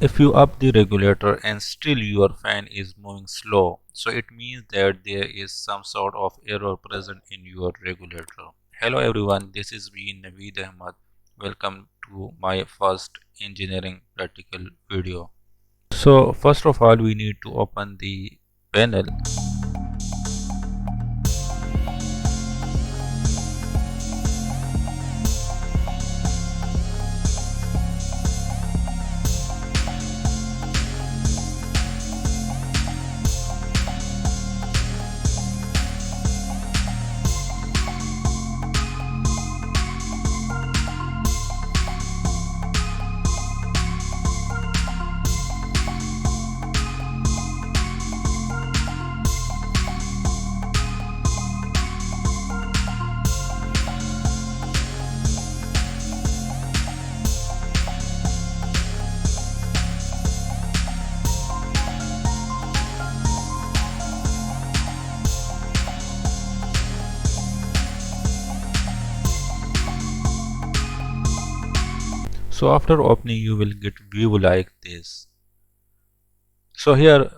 If you up the regulator and still your fan is moving slow, so it means that there is some sort of error present in your regulator. Hello everyone, this is me Naveed Ahmad. Welcome to my first engineering practical video. So first of all we need to open the panel. So after opening you will get view like this. So here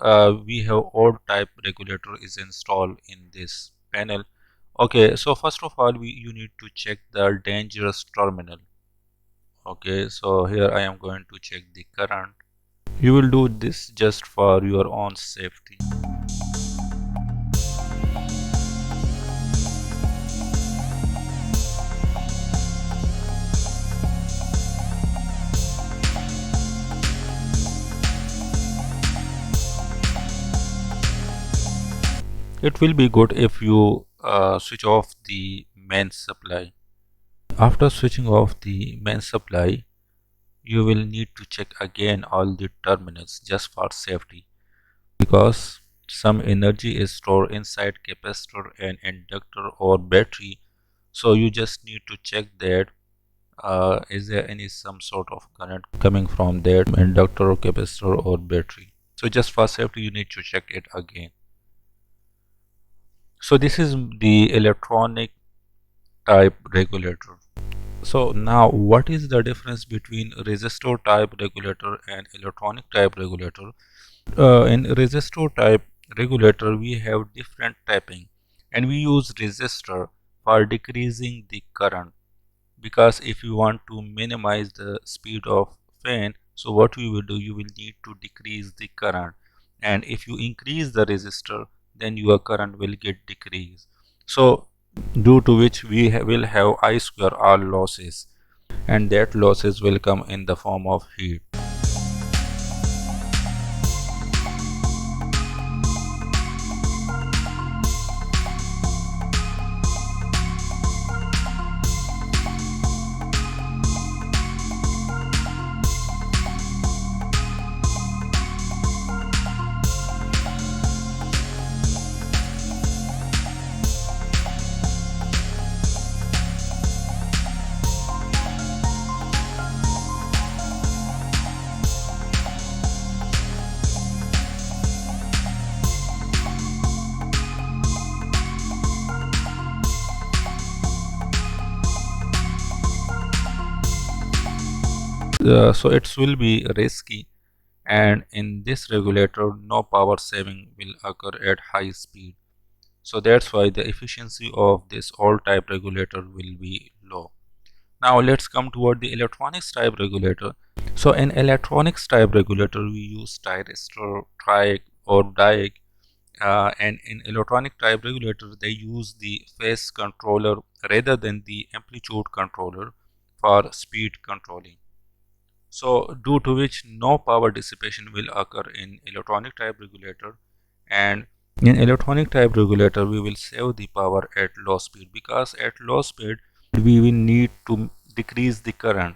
we have old type regulator is installed in this panel. Okay, so first of all you need to check the dangerous terminal. Okay, so here I am going to check the current. You will do this just for your own safety. It will be good if you switch off the main supply. After switching off the main supply, you will need to check again all the terminals just for safety, because some energy is stored inside capacitor and inductor or battery. So you just need to check that is there any some sort of current coming from that inductor or capacitor or battery. So just for safety you need to check it again. So this is the electronic type regulator. So now what is the difference between resistor type regulator and electronic type regulator? In resistor type regulator we have different tapping, and we use resistor for decreasing the current, because if you want to minimize the speed of fan, so what you will do, you will need to decrease the current, and if you increase the resistor then your current will get decreased. So due to which we will have I square R losses, and that losses will come in the form of heat. So it will be risky, and in this regulator no power saving will occur at high speed. So that's why the efficiency of this all type regulator will be low. Now let's come toward the electronics type regulator. So in electronics type regulator we use thyristor, triac or diac, and in electronic type regulator they use the phase controller rather than the amplitude controller for speed controlling. So due to which no power dissipation will occur in electronic type regulator, and in electronic type regulator we will save the power at low speed, because at low speed we will need to decrease the current,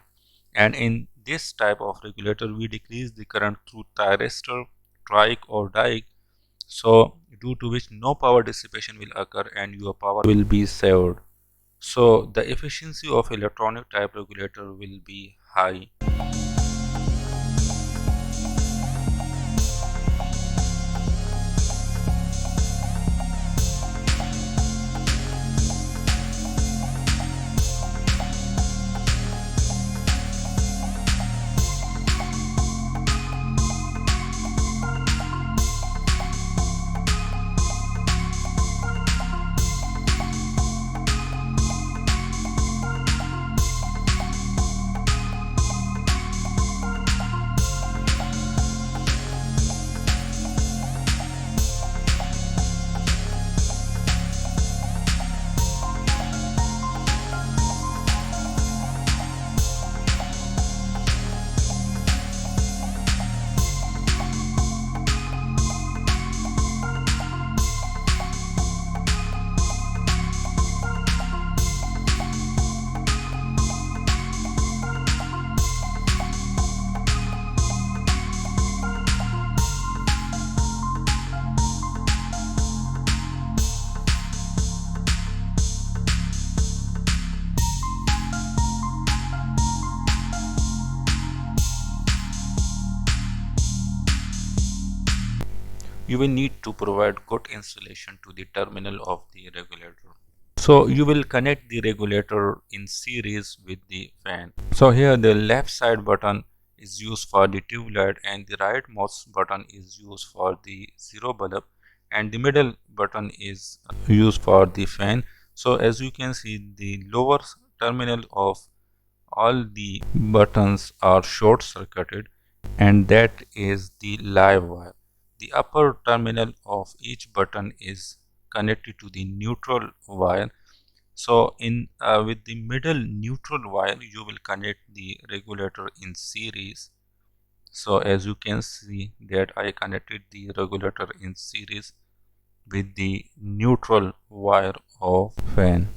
and in this type of regulator we decrease the current through thyristor, triac or diac. So due to which no power dissipation will occur and your power will be saved. So the efficiency of electronic type regulator will be high. you will need to provide good insulation to the terminal of the regulator. So you will connect the regulator in series with the fan. So here the left side button is used for the tube light and the rightmost button is used for the zero bulb, and the middle button is used for the fan. So as you can see, the lower terminal of all the buttons are short circuited, and that is the live wire. The upper terminal of each button is connected to the neutral wire. So in with the middle neutral wire you will connect the regulator in series. So as you can see that I connected the regulator in series with the neutral wire of fan.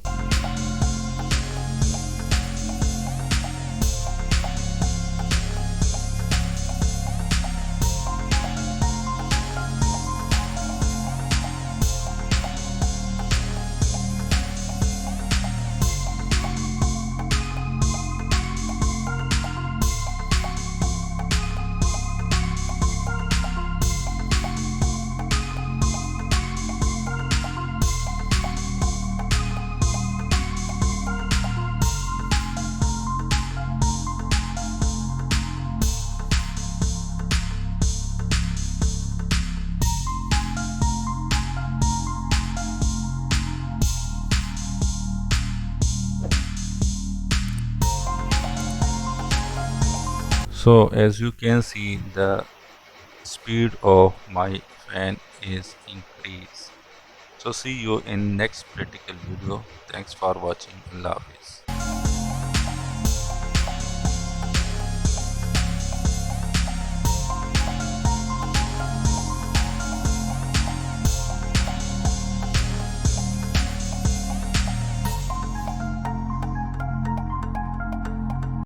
So as you can see, the speed of my fan is increased. So see you in next practical video. Thanks for watching. Allah Hafiz.